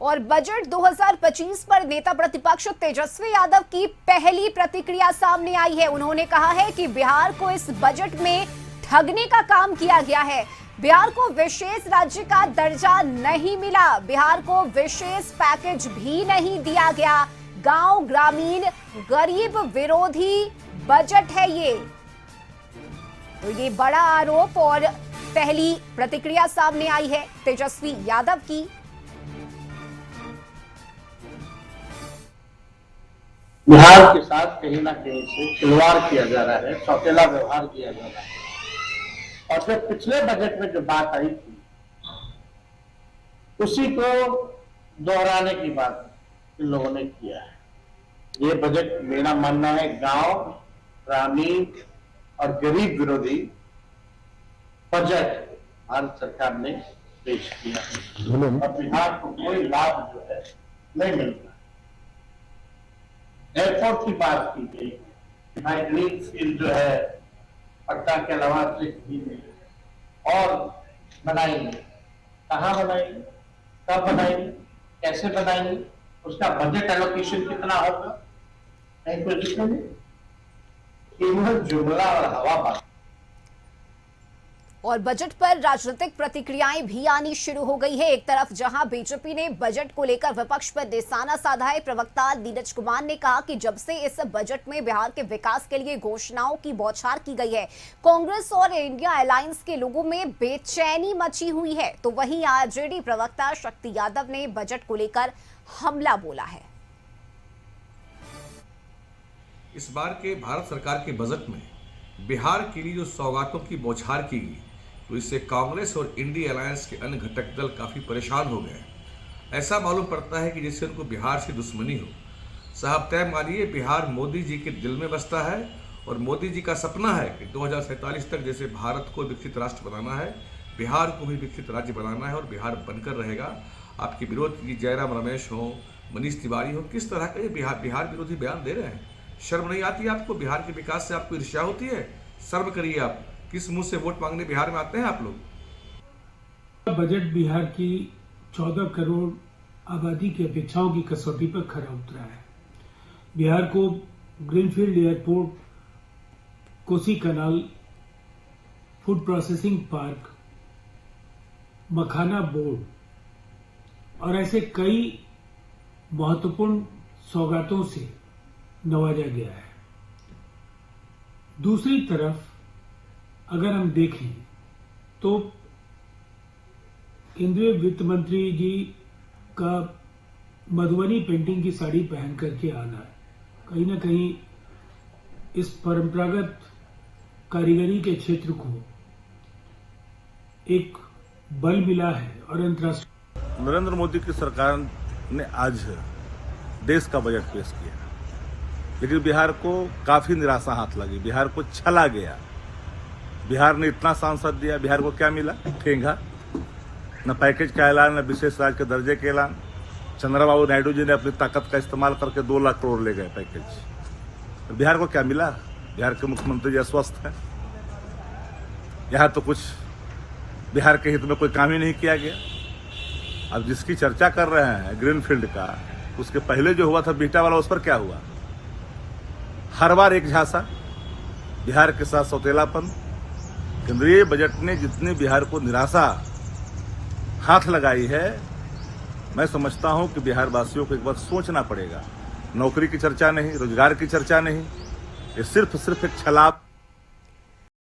और बजट 2025 पर नेता प्रतिपक्ष तेजस्वी यादव की पहली प्रतिक्रिया सामने आई है। उन्होंने कहा है कि बिहार को इस बजट में ठगने का काम किया गया है। बिहार को विशेष राज्य का दर्जा नहीं मिला, बिहार को विशेष पैकेज भी नहीं दिया गया। गांव ग्रामीण गरीब विरोधी बजट है ये। तो ये बड़ा आरोप और पहली प्रतिक्रिया सामने आई है तेजस्वी यादव की। बिहार के साथ कहीं ना कहीं से खिलवाड़ किया जा रहा है, सौतेला व्यवहार किया जा रहा है। और फिर पिछले बजट में जो बात आई थी उसी को दोहराने की बात इन लोगों ने किया है। ये बजट मेरा मानना है गांव ग्रामीण और गरीब विरोधी बजट भारत सरकार ने पेश किया है और बिहार को कोई लाभ जो है नहीं मिलता। एयरपोर्ट की बात की गई, ग्रीन फील्ड जो है पटना के अलावा भी और बनाएंगे, कहाँ बनाएंगे, कब बनाएंगे, कैसे बनाएंगे, उसका बजट एलोकेशन कितना होगा, नहीं कोई जिक्र नहीं, केवल जुमला और हवा बात। और बजट पर राजनीतिक प्रतिक्रियाएं भी आनी शुरू हो गई है। एक तरफ जहां बीजेपी ने बजट को लेकर विपक्ष पर निशाना साधा है, प्रवक्ता नीरज कुमार ने कहा कि जब से इस बजट में बिहार के विकास के लिए घोषणाओं की बौछार की गई है, कांग्रेस और इंडिया अलायंस के लोगों में बेचैनी मची हुई है। तो वहीं आरजेडी प्रवक्ता शक्ति यादव ने बजट को लेकर हमला बोला है। इस बार के भारत सरकार के बजट में बिहार के लिए जो सौगातों की बौछार की गई, तो इससे कांग्रेस और इंडिया अलायंस के अन्य घटक दल काफ़ी परेशान हो गए। ऐसा मालूम पड़ता है कि जैसे उनको बिहार से दुश्मनी हो। साहब तय मानिए, बिहार मोदी जी के दिल में बसता है और मोदी जी का सपना है कि 2047 तक जैसे भारत को विकसित राष्ट्र बनाना है, बिहार को भी विकसित राज्य बनाना है और बिहार बनकर रहेगा। आपके विरोध की जयराम रमेश हो, मनीष तिवारी हो, किस तरह का ये बिहार विरोधी बयान दे रहे हैं। शर्म नहीं आती आपको? बिहार के विकास से आपको ईर्ष्या होती है? शर्म करिए। आप किस मुंह से वोट मांगने बिहार में आते हैं आप लोग? बजट बिहार की 14 करोड़ आबादी की अपेक्षाओं की कसौटी पर खरा उतरा है। बिहार को ग्रीनफील्ड एयरपोर्ट, कोसी कनाल, फूड प्रोसेसिंग पार्क, मखाना बोर्ड और ऐसे कई महत्वपूर्ण सौगातों से नवाजा गया है। दूसरी तरफ अगर हम देखें तो केंद्रीय वित्त मंत्री जी का मधुबनी पेंटिंग की साड़ी पहन करके आना कहीं ना कहीं इस परंपरागत कारीगरी के क्षेत्र को एक बल मिला है। और अंतर्राष्ट्रीय नरेंद्र मोदी की सरकार ने आज देश का बजट पेश किया, लेकिन बिहार को काफी निराशा हाथ लगी, बिहार को छला गया। बिहार ने इतना सांसद दिया, बिहार को क्या मिला? ठेंगा। न पैकेज का ऐलान, न विशेष राज्य के दर्जे के ऐलान। चंद्रबाबू नायडू जी ने अपनी ताकत का इस्तेमाल करके 2 लाख करोड़ ले गए पैकेज। बिहार को क्या मिला? बिहार के मुख्यमंत्री जी अस्वस्थ हैं। यहाँ तो कुछ बिहार के हित में कोई काम ही नहीं किया गया। अब जिसकी चर्चा कर रहे हैं ग्रीनफील्ड का, उसके पहले जो हुआ था बीटा वाला, उस पर क्या हुआ? हर बार एक झांसा, बिहार के साथ सौतेलापन। केंद्रीय बजट ने जितनी बिहार को निराशा हाथ लगाई है, मैं समझता हूं कि बिहार वासियों को एक बार सोचना पड़ेगा। नौकरी की चर्चा नहीं, रोजगार की चर्चा नहीं, ये सिर्फ एक छलावा